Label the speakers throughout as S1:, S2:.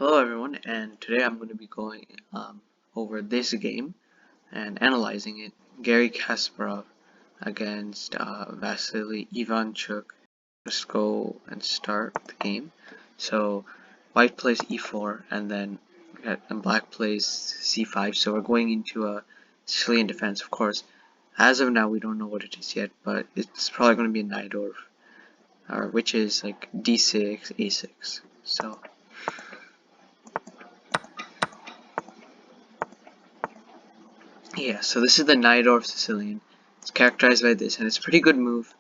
S1: Hello everyone, and today I'm going to be going over this game and analyzing it. Garry Kasparov against Vasily Ivanchuk. Let's go and start the game. So white plays e4 and black plays c5. So we're going into a Sicilian defense, of course. As of now, we don't know what it is yet, but it's probably going to be a Najdorf, which is like d6, a6. So yeah, so this is the Najdorf Sicilian. It's characterized by this, and it's a pretty good move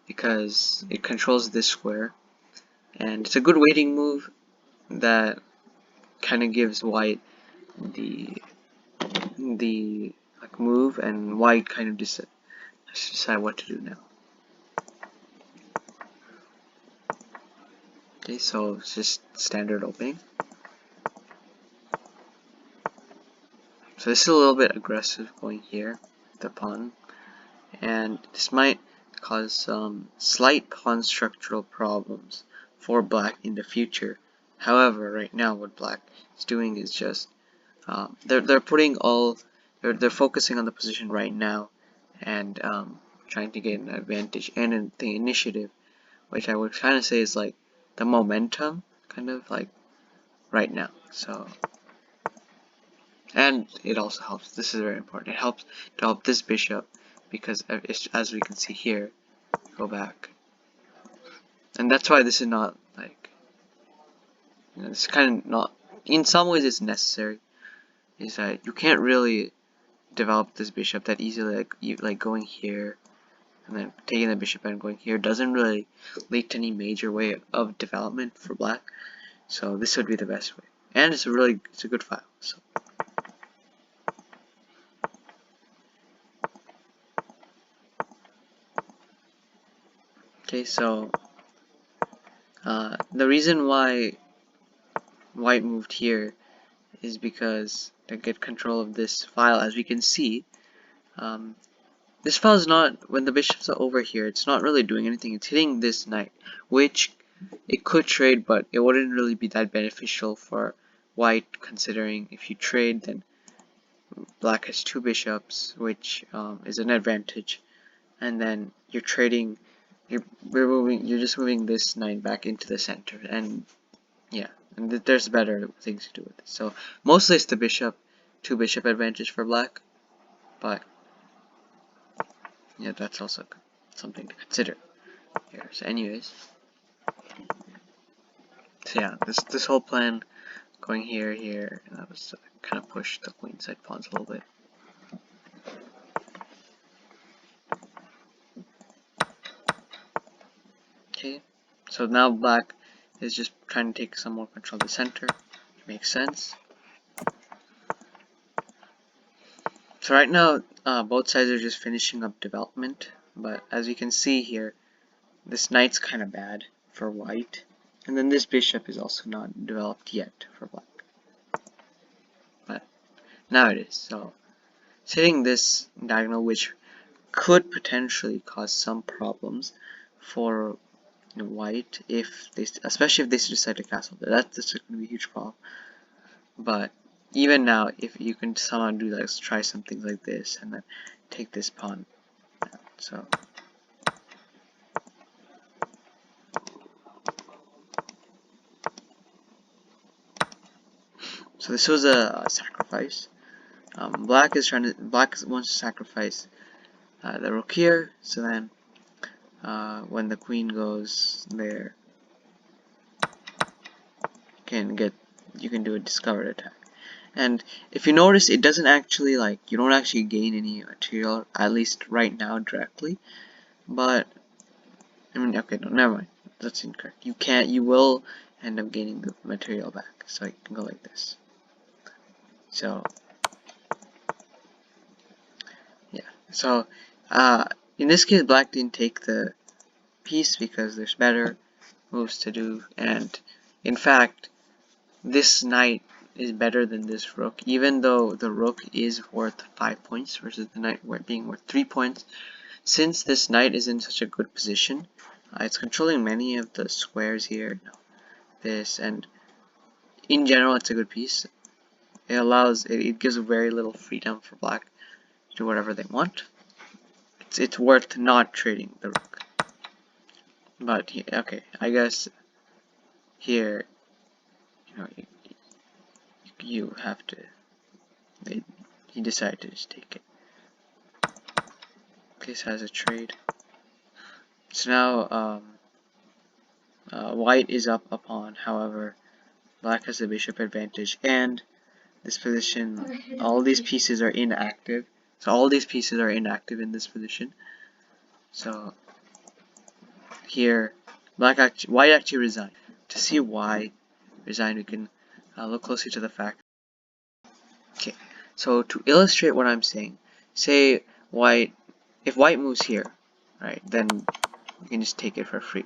S1: because it controls this square, and it's a good waiting move that kind of gives white the like move, and white kind of decide what to do now. Okay, so it's just standard opening. So this is a little bit aggressive going here, the pawn, and this might cause some slight pawn structural problems for black in the future. However, right now what black is doing is just they're putting all they're focusing on the position right now and trying to get an advantage and in the initiative, which I would kind of say is like the momentum, kind of like right now. So, and it also helps. This is very important. It helps to help this bishop because as we can see here, go back, and that's why this is not like it's kind of not. In some ways, it's necessary. Is that you can't really develop this bishop that easily, like going here and then taking the bishop and going here doesn't really lead to any major way of development for black. So this would be the best way, and it's a good file. So okay, so the reason why white moved here is because to get control of this file. As we can see, this file is not, when the bishops are over here, it's not really doing anything. It's hitting this knight, which it could trade, but it wouldn't really be that beneficial for white, considering if you trade, then black has two bishops, which is an advantage, and then you're trading, you're just moving this knight back into the center, and yeah, and there's better things to do with it. So mostly it's the two bishop advantage for black, but yeah, that's also something to consider here. So anyways, so yeah, this whole plan going here, and that was kind of pushed the queenside pawns a little bit. Okay, so now black is just trying to take some more control of the center, which makes sense. So right now, both sides are just finishing up development, but as you can see here, this knight's kind of bad for white, and then this bishop is also not developed yet for black, but now it is. So it's hitting this diagonal, which could potentially cause some problems for white especially if they decide to castle. That's just going to be a huge problem. But even now, if you can somehow do like try some things like this and then take this pawn. So this was a sacrifice. Black wants to sacrifice the rook here. So then when the queen goes there, you can do a discovered attack. And if you notice, it doesn't actually you don't actually gain any material, at least right now directly. But I mean, okay, no, never mind. That's incorrect. You will end up gaining the material back. So you can go like this. So yeah. So in this case, black didn't take the piece because there's better moves to do, and in fact, this knight is better than this rook, even though the rook is worth 5 points versus the knight being worth 3 points. Since this knight is in such a good position, it's controlling many of the squares here, this, and in general, it's a good piece. It allows, it gives very little freedom for black to do whatever they want. It's worth not trading the rook. But okay, I guess here, you have to. He decided to just take it. This has a trade. So now white is up a pawn. However, black has the bishop advantage, and this position, all these pieces are inactive. So all these pieces are inactive in this position. So here, white actually resigned. To see why resigned, we can look closely to the fact. Okay, so to illustrate what I'm saying, say if white moves here, right, then you can just take it for free.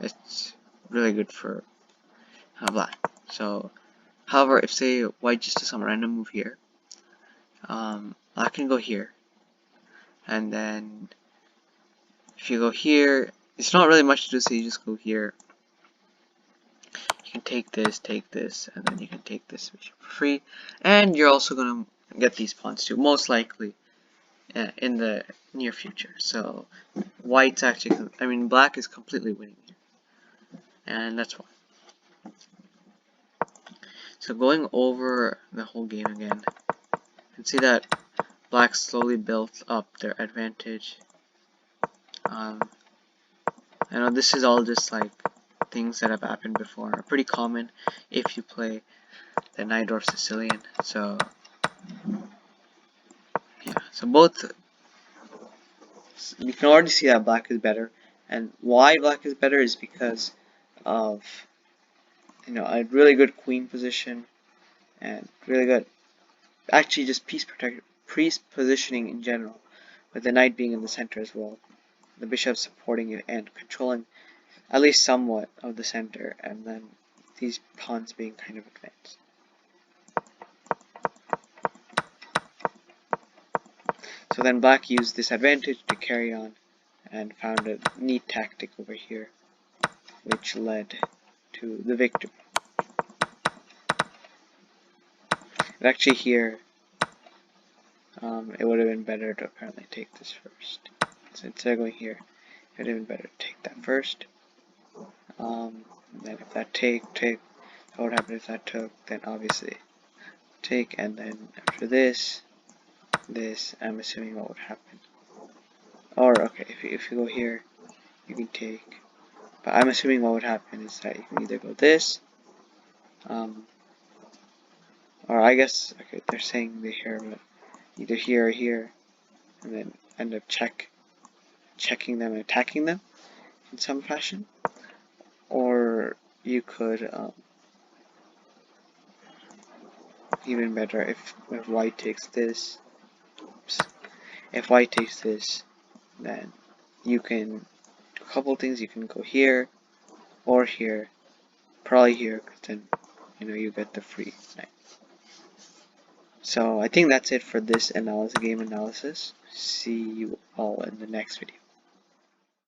S1: It's really good for black. So, however, if say white just does some random move here, black can go here, and then if you go here, it's not really much to do, so you just go here. You can take this, and then you can take this for free, and you're also gonna get these pawns too, most likely in the near future. So white's actually, black is completely winning here, and that's why. So going over the whole game again, you can see that black slowly built up their advantage. I know this is all just like things that have happened before, are pretty common if you play the Najdorf Sicilian. So yeah, so both, you can already see that black is better, and why black is better is because of a really good queen position and really good, actually just piece positioning in general, with the knight being in the center as well, the bishop supporting it and controlling at least somewhat of the center, and then these pawns being kind of advanced. So then black used this advantage to carry on and found a neat tactic over here, which led to the victory. But actually here, it would have been better to apparently take this first. So instead of going here, it would have been better to take that first. Then if that take, what would happen if that took? Then obviously take, and then after this, I'm assuming what would happen. Or okay, if you go here, you can take. But I'm assuming what would happen is that you can either go this, or I guess, okay, they're saying they here, but either here or here, and then end up checking them and attacking them in some fashion. Or you could, even better, if white takes this, if white takes this, then you can do a couple things. You can go here, or here, probably here, because then, you get the free knight. So I think that's it for this game analysis. See you all in the next video.